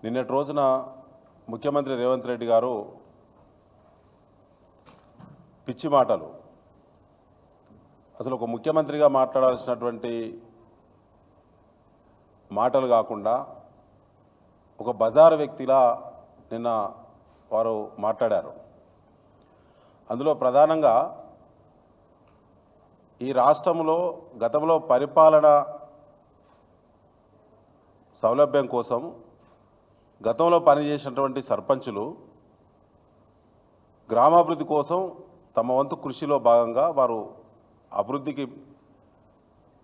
నిన్నటి రోజున ముఖ్యమంత్రి రేవంత్ రెడ్డి గారు పిచ్చి మాటలు, అసలు ఒక ముఖ్యమంత్రిగా మాట్లాడాల్సినటువంటి మాటలు కాకుండా ఒక బజారు వ్యక్తిలా నిన్న వారు మాట్లాడారు. అందులో ప్రధానంగా ఈ రాష్ట్రంలో గతంలో పరిపాలన సౌలభ్యం కోసం గతంలో పనిచేసినటువంటి సర్పంచులు గ్రామాభివృద్ధి కోసం తమ వంతు కృషిలో భాగంగా వారు అభివృద్ధికి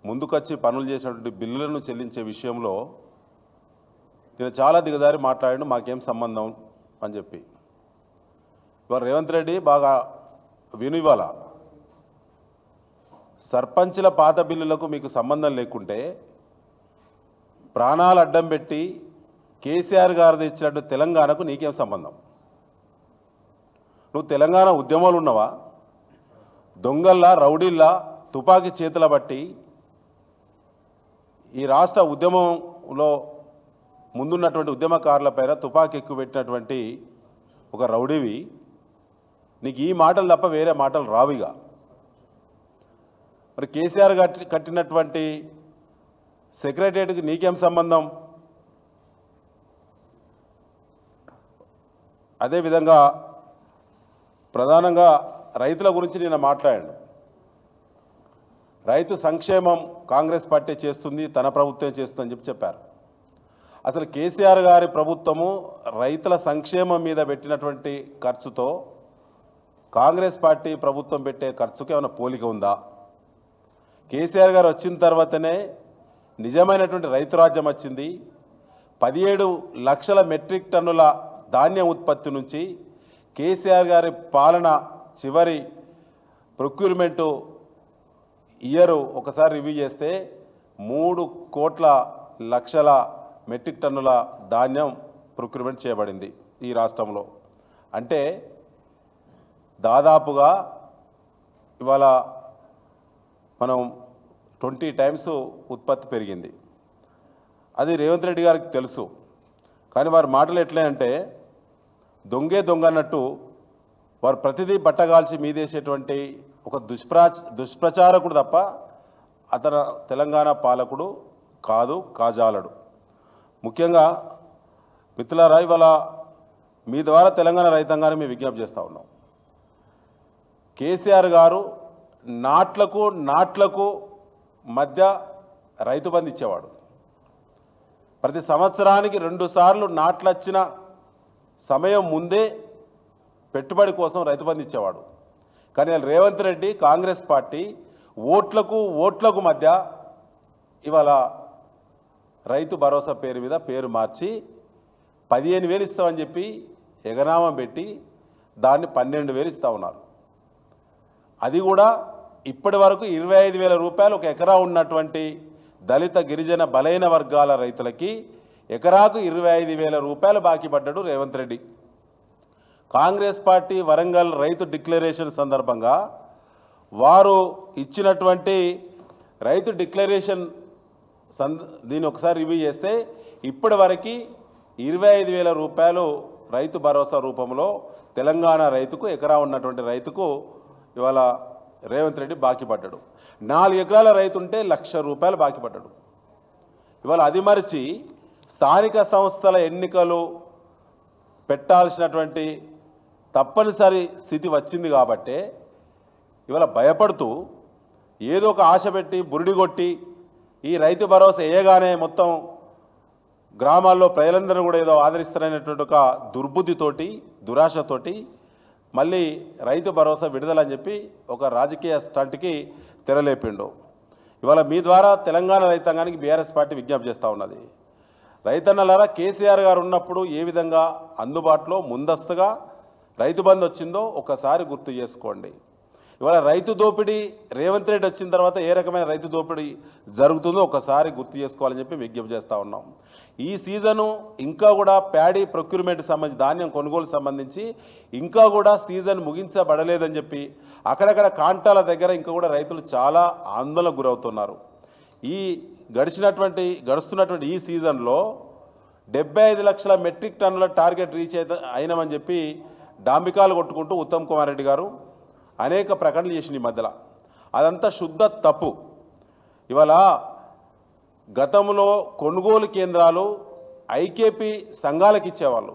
ముందుకొచ్చి పనులు చేసినటువంటి బిల్లులను చెల్లించే విషయంలో నేను చాలా దిగజారి మాట్లాడాను, మాకేం సంబంధం అని చెప్పి. ఇవాళ రేవంత్ రెడ్డి బాగా ఇవాళ సర్పంచుల పాత బిల్లులకు మీకు సంబంధం లేకుంటే ప్రాణాలు అడ్డం పెట్టి కేసీఆర్ గారు తెచ్చినట్టు తెలంగాణకు నీకేం సంబంధం? నువ్వు తెలంగాణ ఉద్యమాలు ఉన్నవా? దొంగల్లా రౌడీల్లా తుపాకీ చేతుల బట్టి ఈ రాష్ట్ర ఉద్యమంలో ముందున్నటువంటి ఉద్యమకారుల పైన తుపాకీ ఎక్కువ పెట్టినటువంటి ఒక రౌడీవి, నీకు ఈ మాటలు తప్ప వేరే మాటలు రావిగా. మరి కేసీఆర్ కట్టినటువంటి సెక్రటరియట్కి నీకేం సంబంధం? అదేవిధంగా ప్రధానంగా రైతుల గురించి నేను మాట్లాడాను. రైతు సంక్షేమం కాంగ్రెస్ పార్టీ చేస్తుంది, తన ప్రభుత్వం చేస్తుందని చెప్పారు. అసలు కేసీఆర్ గారి ప్రభుత్వము రైతుల సంక్షేమం మీద పెట్టినటువంటి ఖర్చుతో కాంగ్రెస్ పార్టీ ప్రభుత్వం పెట్టే ఖర్చుకి ఏమైనా పోలిక ఉందా? కేసీఆర్ గారు వచ్చిన తర్వాతనే నిజమైనటువంటి రైతు రాజ్యం వచ్చింది. 17 లక్షల మెట్రిక్ టన్నుల ధాన్యం ఉత్పత్తి నుంచి కేసీఆర్ గారి పాలన చివరి ప్రొక్యూర్మెంటు ఇయర్ ఒకసారి రివ్యూ చేస్తే 3 కోట్ల లక్షల మెట్రిక్ టన్నుల ధాన్యం ప్రొక్యూర్మెంట్ చేయబడింది ఈ రాష్ట్రంలో. అంటే దాదాపుగా ఇవాళ మనం 20 టైమ్స్ ఉత్పత్తి పెరిగింది. అది రేవంత్ రెడ్డి గారికి తెలుసు. కానీ వారి మాటలు ఎట్లా అంటే దొంగే దొంగ అన్నట్టు వారు ప్రతిదీ బట్టగాల్చి మీదేసేటువంటి ఒక దుష్ప్రచారకుడు తప్ప అతను తెలంగాణ పాలకుడు కాదు, కాజాలడు. ముఖ్యంగా మిత్రులారా, ఇవాళ మీ ద్వారా తెలంగాణ రైతాంగాన్ని మేము విజ్ఞప్తి చేస్తూ ఉన్నాం. కేసీఆర్ గారు నాట్లకు మధ్య రైతు బంధు ఇచ్చేవాడు. ప్రతి సంవత్సరానికి 2 సార్లు నాట్లు వచ్చిన సమయం ముందే పెట్టుబడి కోసం రైతు బంధు ఇచ్చేవాడు. కానీ రేవంత్ రెడ్డి కాంగ్రెస్ పార్టీ ఓట్లకు మధ్య ఇవాళ రైతు భరోసా పేరు మీద పేరు మార్చి 15,000 ఇస్తామని చెప్పి ఎగనామం పెట్టి దాన్ని 12,000 ఇస్తూ ఉన్నారు. అది కూడా ఇప్పటి వరకు 25,000 రూపాయలు ఒక ఎకరా ఉన్నటువంటి దళిత గిరిజన బలైన వర్గాల రైతులకి ఎకరాకు 25,000 రూపాయలు బాకీ పడ్డాడు రేవంత్ రెడ్డి. కాంగ్రెస్ పార్టీ వరంగల్ రైతు డిక్లరేషన్ సందర్భంగా వారు ఇచ్చినటువంటి రైతు డిక్లరేషన్ దీన్ని ఒకసారి రివ్యూ చేస్తే ఇప్పటి వరకు 25,000 రూపాయలు రైతు భరోసా రూపంలో తెలంగాణ రైతుకు, ఎకరా ఉన్నటువంటి రైతుకు ఇవాళ రేవంత్ రెడ్డి బాకీ పడ్డాడు. 4 ఎకరాల రైతు ఉంటే 1,00,000 రూపాయలు బాకీ పడ్డాడు. ఇవాళ అది మరిచి స్థానిక సంస్థల ఎన్నికలు పెట్టాల్సినటువంటి తప్పనిసరి స్థితి వచ్చింది కాబట్టే ఇవాళ భయపడుతూ ఏదో ఒక ఆశ పెట్టి బురిడి కొట్టి ఈ రైతు భరోసా వేయగానే మొత్తం గ్రామాల్లో ప్రజలందరూ కూడా ఏదో ఆదరిస్తారనేటువంటి ఒక దుర్బుద్ధితోటి, దురాశతోటి మళ్ళీ రైతు భరోసా విడుదలని చెప్పి ఒక రాజకీయ స్టంట్కి తెరలేపిండు. ఇవాళ మీ ద్వారా తెలంగాణ రైతాంగానికి బీఆర్ఎస్ పార్టీ విజ్ఞప్తి చేస్తూ ఉన్నది. రైతన్నలారా, కేసీఆర్ గారు ఉన్నప్పుడు ఏ విధంగా అందుబాటులో ముందస్తుగా రైతు బంధు వచ్చిందో ఒకసారి గుర్తు చేసుకోండి. ఇవాళ రైతు దోపిడీ రేవంత్ రెడ్డి వచ్చిన తర్వాత ఏ రకమైన రైతు దోపిడీ జరుగుతుందో ఒకసారి గుర్తు చేసుకోవాలని చెప్పి విజ్ఞప్తి చేస్తూ ఉన్నాం. ఈ సీజను ఇంకా కూడా ప్యాడీ ప్రొక్యూర్మెంట్ సంబంధించి ధాన్యం కొనుగోలు సంబంధించి ఇంకా కూడా సీజన్ ముగించబడలేదని చెప్పి అక్కడక్కడ కాంటాల దగ్గర ఇంకా కూడా రైతులు చాలా ఆందోళనకు గురవుతున్నారు. గడుస్తున్నటువంటి ఈ సీజన్లో 75 లక్షల మెట్రిక్ టన్నుల టార్గెట్ రీచ్ అయినామని చెప్పి డాంబికాలు కొట్టుకుంటూ ఉత్తమ్ కుమార్ రెడ్డి గారు అనేక ప్రకటనలు చేసింది ఈ మధ్యలో. అదంతా శుద్ధ తప్పు. ఇవాళ గతంలో కొనుగోలు కేంద్రాలు ఐకేపీ సంఘాలకు ఇచ్చేవాళ్ళు,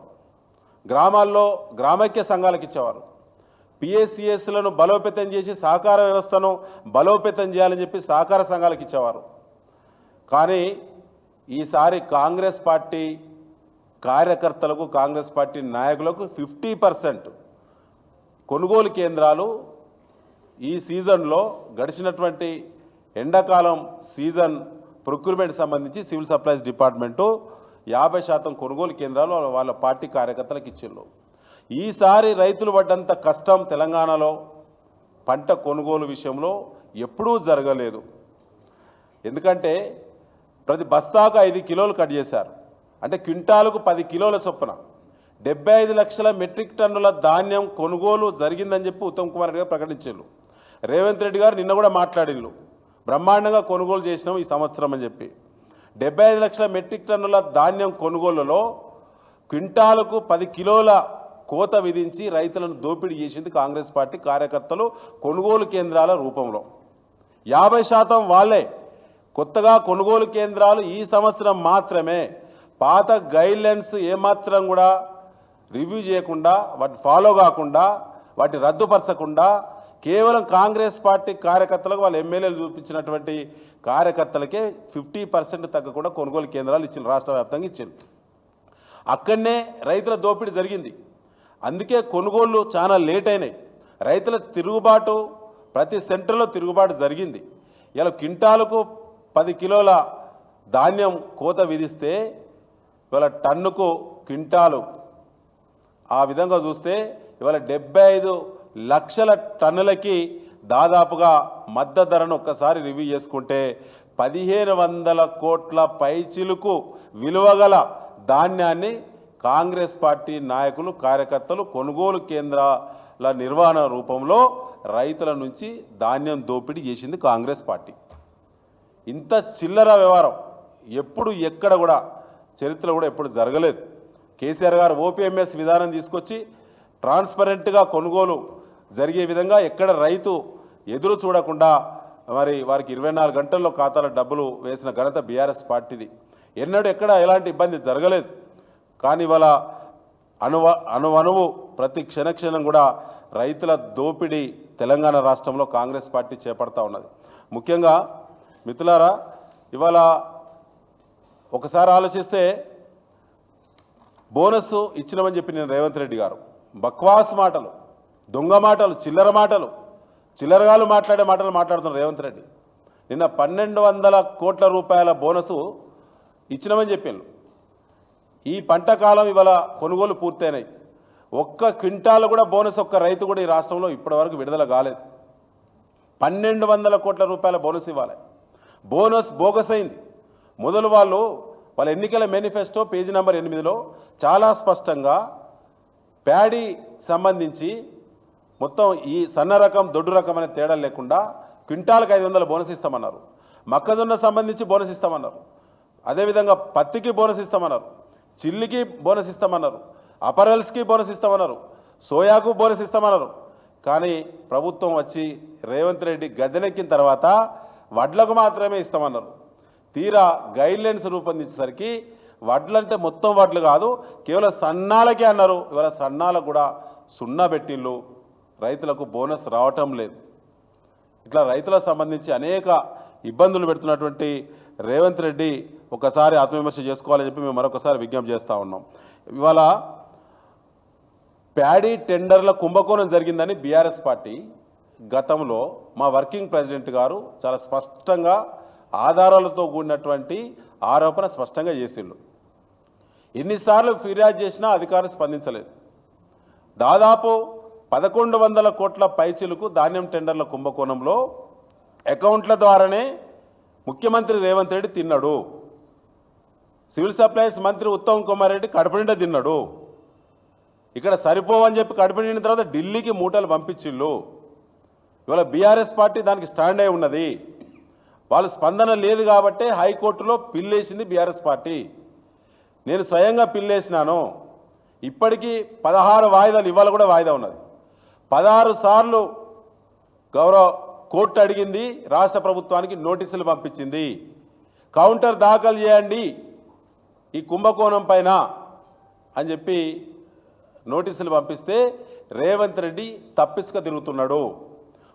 గ్రామాల్లో గ్రామైక్య సంఘాలకు ఇచ్చేవారు. పిఎస్సిఎస్లను బలోపేతం చేసి సహకార వ్యవస్థను బలోపేతం చేయాలని చెప్పి సహకార సంఘాలకు ఇచ్చేవారు. కానీ ఈసారి కాంగ్రెస్ పార్టీ కార్యకర్తలకు, కాంగ్రెస్ పార్టీ నాయకులకు 50% కొనుగోలు కేంద్రాలు ఈ సీజన్లో గడిచినటువంటి ఎండాకాలం సీజన్ ప్రొక్యూర్మెంట్ సంబంధించి సివిల్ సప్లైస్ డిపార్ట్మెంటు 50% కొనుగోలు కేంద్రాలు వాళ్ళ పార్టీ కార్యకర్తలకు ఇచ్చిండ్రు. ఈసారి రైతులు పడ్డంత కష్టం తెలంగాణలో పంట కొనుగోలు విషయంలో ఎప్పుడూ జరగలేదు. ఎందుకంటే ప్రతి బస్తాకు 5 కిలోలు కట్ చేశారు. అంటే క్వింటాలకు 10 కిలోల చొప్పున 75 లక్షల మెట్రిక్ టన్నుల ధాన్యం కొనుగోలు జరిగిందని చెప్పి ఉత్తమ్ కుమార్ రెడ్డి గారు ప్రకటించారు. రేవంత్ రెడ్డి గారు నిన్న కూడా మాట్లాడిల్లు, బ్రహ్మాండంగా కొనుగోలు చేసినాం ఈ సంవత్సరం అని చెప్పి. 75 లక్షల మెట్రిక్ టన్నుల ధాన్యం కొనుగోలులో క్వింటాలకు 10 కిలోల కోత విధించి రైతులను దోపిడీ చేసింది కాంగ్రెస్ పార్టీ కార్యకర్తలు కొనుగోలు కేంద్రాల రూపంలో. 50% వాళ్ళే. కొత్తగా కొనుగోలు కేంద్రాలు ఈ సంవత్సరం మాత్రమే. పాత గైడ్లైన్స్ ఏమాత్రం కూడా రివ్యూ చేయకుండా, వాటి ఫాలో కాకుండా, వాటి రద్దుపరచకుండా కేవలం కాంగ్రెస్ పార్టీ కార్యకర్తలకు వాళ్ళ ఎమ్మెల్యేలు చూపించినటువంటి కార్యకర్తలకే 50% తగ్గకుండా కొనుగోలు కేంద్రాలు ఇచ్చింది, రాష్ట్ర వ్యాప్తంగా ఇచ్చింది. అక్కడనే రైతుల దోపిడీ జరిగింది. అందుకే కొనుగోళ్లు చాలా లేట్ అయినాయి. రైతుల తిరుగుబాటు, ప్రతి సెంటర్లో తిరుగుబాటు జరిగింది. ఇలా క్వింటాలకు 10 కిలోల ధాన్యం కోత విధిస్తే ఇవాళ టన్నుకు క్వింటాలు ఆ విధంగా చూస్తే ఇవాళ 75 లక్షల టన్నులకి దాదాపుగా మద్దతు ధరను ఒక్కసారి రివ్యూ చేసుకుంటే 1500 కోట్ల పైచిలుకు విలువగల ధాన్యాన్ని కాంగ్రెస్ పార్టీ నాయకులు, కార్యకర్తలు కొనుగోలు కేంద్రాల నిర్వహణ రూపంలో రైతుల నుంచి ధాన్యం దోపిడీ చేసింది కాంగ్రెస్ పార్టీ. ఇంత చిల్లర వ్యవహారం ఎప్పుడు ఎక్కడ కూడా చరిత్రలో కూడా ఎప్పుడు జరగలేదు. కేసీఆర్ గారు ఓపీఎంఎస్ విధానం తీసుకొచ్చి ట్రాన్స్పరెంట్గా కొనుగోలు జరిగే విధంగా ఎక్కడ రైతు ఎదురు చూడకుండా మరి వారికి 24 గంటల్లో ఖాతాలో డబ్బులు వేసిన ఘనత బీఆర్ఎస్ పార్టీది. ఎన్నడూ ఎక్కడ ఎలాంటి ఇబ్బంది జరగలేదు. కానీ ఇవాళ అణువణువు ప్రతి క్షణక్షణం కూడా రైతుల దోపిడీ తెలంగాణ రాష్ట్రంలో కాంగ్రెస్ పార్టీ చేపడతా ఉన్నది. ముఖ్యంగా మిత్రులారా, ఇవాళ ఒకసారి ఆలోచిస్తే బోనస్ ఇచ్చినామని చెప్పి నేను రేవంత్ రెడ్డి గారు బక్వాస్ మాటలు, దొంగ మాటలు, చిల్లర మాటలు, చిల్లరగాలు మాట్లాడే మాటలు మాట్లాడుతున్నారు రేవంత్ రెడ్డి. నిన్న 1200 కోట్ల రూపాయల బోనసు ఇచ్చినామని చెప్పాను. ఈ పంట కాలం ఇవాళ కొనుగోలు పూర్తయినాయి. ఒక్క క్వింటాలు కూడా బోనస్ ఒక్క రైతు కూడా ఈ రాష్ట్రంలో ఇప్పటివరకు విడుదల కాలేదు. 1200 కోట్ల రూపాయల బోనస్ ఇవ్వాలి. బోనస్ బోగస్ అయింది. మొదలు వాళ్ళ ఎన్నికల మేనిఫెస్టో పేజీ నెంబర్ 8లో చాలా స్పష్టంగా ప్యాడీ సంబంధించి మొత్తం ఈ సన్న రకం, దొడ్డు రకం అనే తేడా లేకుండా క్వింటాలకు 500 బోనస్ ఇస్తామన్నారు. మొక్కజొన్న సంబంధించి బోనస్ ఇస్తామన్నారు. అదేవిధంగా పత్తికి బోనస్ ఇస్తామన్నారు, చిల్లికి బోనస్ ఇస్తామన్నారు, అపరల్స్కి బోనస్ ఇస్తామన్నారు, సోయాకు బోనస్ ఇస్తామన్నారు. కానీ ప్రభుత్వం వచ్చి రేవంత్ రెడ్డి గద్దెనెక్కిన తర్వాత వడ్లకు మాత్రమే ఇస్తామన్నారు. తీరా గైడ్లైన్స్ రూపొందించేసరికి వడ్లంటే మొత్తం వడ్లు కాదు, కేవలం సన్నాలకే అన్నారు. ఇవాళ సన్నాలకు కూడా సున్నా పెట్టిళ్ళు, రైతులకు బోనస్ రావటం లేదు. ఇట్లా రైతులకు సంబంధించి అనేక ఇబ్బందులు పెడుతున్నటువంటి రేవంత్ రెడ్డి ఒకసారి ఆత్మవిమర్శ చేసుకోవాలని చెప్పి మేము మరొకసారి విజ్ఞప్తి చేస్తూ ఉన్నాం. ఇవాళ ప్యాడీ టెండర్ల కుంభకోణం జరిగిందని బీఆర్ఎస్ పార్టీ గతంలో మా వర్కింగ్ ప్రెసిడెంట్ గారు చాలా స్పష్టంగా ఆధారాలతో కూడినటువంటి ఆరోపణ స్పష్టంగా చేసిండు. ఎన్నిసార్లు ఫిర్యాదు చేసినా అధికారులు స్పందించలేదు. దాదాపు 1100 కోట్ల పైచిలకు ధాన్యం టెండర్ల కుంభకోణంలో అకౌంట్ల ద్వారానే ముఖ్యమంత్రి రేవంత్ రెడ్డి తిన్నాడు. సివిల్ సప్లైస్ మంత్రి ఉత్తమ్ కుమార్ రెడ్డి కడుపు నిండా తిన్నాడు. ఇక్కడ సరిపోవని చెప్పి కడుపు నిండిన తర్వాత ఢిల్లీకి మూటలు పంపించిళ్ళు. ఇవాళ బీఆర్ఎస్ పార్టీ దానికి స్టాండ్ అయి ఉన్నది. వాళ్ళు స్పందన లేదు కాబట్టే హైకోర్టులో పిల్లేసింది బీఆర్ఎస్ పార్టీ. నేను స్వయంగా పిల్లేసినాను. ఇప్పటికీ 16 వాయిదాలు, ఇవాళ కూడా వాయిదా ఉన్నది. 16 సార్లు గౌరవ కోర్టు అడిగింది, రాష్ట్ర ప్రభుత్వానికి నోటీసులు పంపించింది. కౌంటర్ దాఖలు చేయండి ఈ కుంభకోణం పైన అని చెప్పి నోటీసులు పంపిస్తే రేవంత్ రెడ్డి తప్పిసుక తిరుగుతున్నాడు.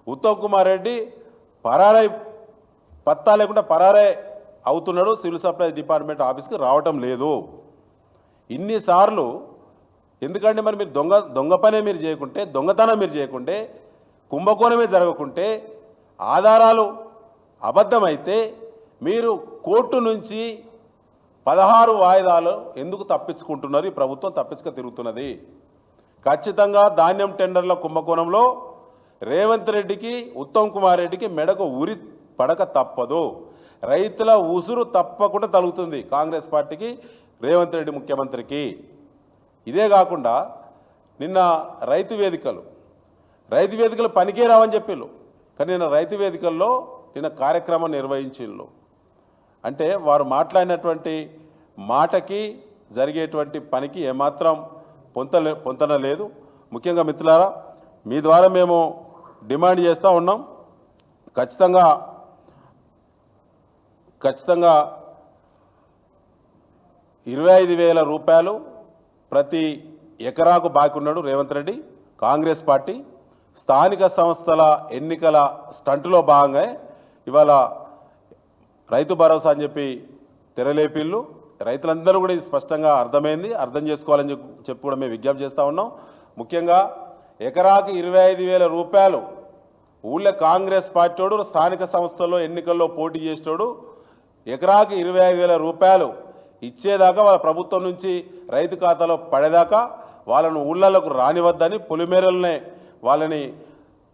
ఉత్తమ్ కుమార్ రెడ్డి పరారై, పత్తా లేకుండా పరారై అవుతున్నాడు. సివిల్ సప్లైస్ డిపార్ట్మెంట్ ఆఫీస్కి రావటం లేదు. ఇన్నిసార్లు ఎందుకంటే మరి మీరు దొంగ పనే మీరు చేయకుంటే, దొంగతనం మీరు చేయకుంటే, కుంభకోణమే జరగకుంటే, ఆధారాలు అబద్ధమైతే మీరు కోర్టు నుంచి 16 వాయిదాలు ఎందుకు తప్పించుకుంటున్నారు? ఈ ప్రభుత్వం తప్పించుక తిరుగుతున్నది. ఖచ్చితంగా ధాన్యం టెండర్ల కుంభకోణంలో రేవంత్ రెడ్డికి, ఉత్తమ్ కుమార్ రెడ్డికి మెడకు ఉరి పడక తప్పదు. రైతుల ఉసురు తప్పకుండా తగులుతుంది కాంగ్రెస్ పార్టీకి, రేవంత్ రెడ్డి ముఖ్యమంత్రికి. ఇదే కాకుండా నిన్న రైతు వేదికలు పనికే రావని చెప్పిళ్ళు, కానీ నిన్న రైతు వేదికల్లో నిన్న కార్యక్రమం నిర్వహించిళ్ళు. అంటే వారు మాట్లాడినటువంటి మాటకి జరిగేటువంటి పనికి ఏమాత్రం పొంతన లేదు. ముఖ్యంగా మిత్రులారా, మీ ద్వారా మేము డిమాండ్ చేస్తూ ఉన్నాం, ఖచ్చితంగా 25,000 రూపాయలు ప్రతి ఎకరాకు బాకీ ఉన్నాడు రేవంత్ రెడ్డి. కాంగ్రెస్ పార్టీ స్థానిక సంస్థల ఎన్నికల స్టంటులో భాగంగా ఇవాళ రైతు భరోసా అని చెప్పి తెరలేపిళ్ళు. రైతులందరూ కూడా ఇది స్పష్టంగా అర్థమైంది, అర్థం చేసుకోవాలని చెప్పి కూడా మేము విజ్ఞప్తి చేస్తూ ఉన్నాం. ముఖ్యంగా ఎకరాకి 25,000 రూపాయలు ఊళ్ళో కాంగ్రెస్ పార్టీోడు స్థానిక సంస్థల్లో ఎన్నికల్లో పోటీ చేసేటోడు ఎకరాకి 25,000 రూపాయలు ఇచ్చేదాకా, వాళ్ళ ప్రభుత్వం నుంచి రైతు ఖాతాలో పడేదాకా వాళ్ళను ఊళ్ళకు రానివద్దని, పొలిమేరలనే వాళ్ళని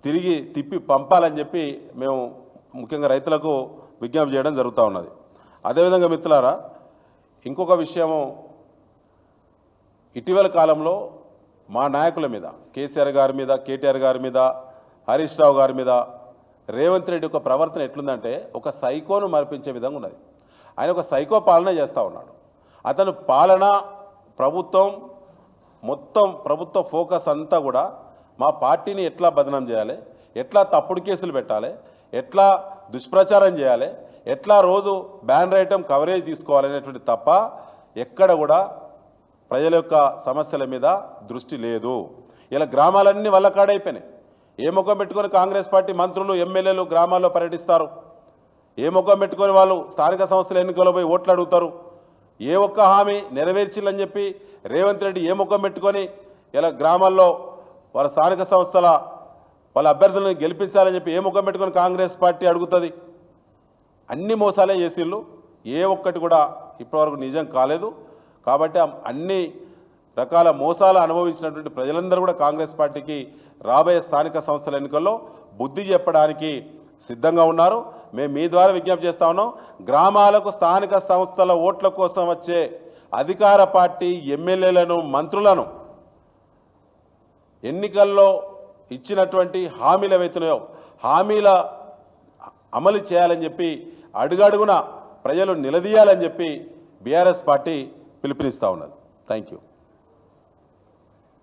తిరిగి తిప్పి పంపాలని చెప్పి మేము ముఖ్యంగా రైతులకు విజ్ఞప్తి చేయడం జరుగుతూ ఉన్నది. అదేవిధంగా మిత్రులారా, ఇంకొక విషయము, ఇటీవల కాలంలో మా నాయకుల మీద, కేసీఆర్ గారి మీద, కేటీఆర్ గారి మీద, హరీష్ రావు గారి మీద రేవంత్ రెడ్డి యొక్క ప్రవర్తన ఎట్లుందంటే ఒక సైకోను మరిపించే విధంగా ఉన్నది. ఆయన ఒక సైకో పాలన చేస్తూ ఉన్నాడు. అతను పాలన, ప్రభుత్వ ఫోకస్ అంతా కూడా మా పార్టీని ఎట్లా బదనాం చేయాలి, ఎట్లా తప్పుడు కేసులు పెట్టాలి, ఎట్లా దుష్ప్రచారం చేయాలి, ఎట్లా రోజు బ్యానర్ ఐటమ్ కవరేజ్ తీసుకోవాలనేటువంటి తప్ప ఎక్కడ కూడా ప్రజల యొక్క సమస్యల మీద దృష్టి లేదు. ఇలా గ్రామాలన్నీ వల్లకాడైపోయినాయి. ఏ ముఖం పెట్టుకొని కాంగ్రెస్ పార్టీ మంత్రులు, ఎమ్మెల్యేలు గ్రామాల్లో పర్యటిస్తారు? ఏ ముఖం పెట్టుకొని వాళ్ళు స్థానిక సంస్థల ఎన్నికల్లో పోయి ఓట్లు అడుగుతారు? ఏ ఒక్క హామీ నెరవేర్చిల్లని చెప్పి రేవంత్ రెడ్డి ఏ ముఖం పెట్టుకొని ఇలా గ్రామాల్లో వాళ్ళ స్థానిక సంస్థల వాళ్ళ అభ్యర్థులను గెలిపించాలని చెప్పి ఏ ముఖం పెట్టుకొని కాంగ్రెస్ పార్టీ అడుగుతుంది? అన్ని మోసాలే చేసిళ్ళు, ఏ ఒక్కటి కూడా ఇప్పటివరకు నిజం కాలేదు. కాబట్టి అన్ని రకాల మోసాలు అనుభవించినటువంటి ప్రజలందరూ కూడా కాంగ్రెస్ పార్టీకి రాబోయే స్థానిక సంస్థల ఎన్నికల్లో బుద్ధి చెప్పడానికి సిద్ధంగా ఉన్నారు. మేము మీ ద్వారా విజ్ఞప్తి చేస్తా ఉన్నాం, గ్రామాలకు స్థానిక సంస్థల ఓట్ల కోసం వచ్చే అధికార పార్టీ ఎమ్మెల్యేలను, మంత్రులను ఎన్నికల్లో ఇచ్చినటువంటి హామీలు ఏవైతున్నాయో హామీల అమలు చేయాలని చెప్పి అడుగడుగున ప్రజలు నిలదీయాలని చెప్పి బీఆర్ఎస్ పార్టీ పిలుపునిస్తూ ఉన్నది. Thank you.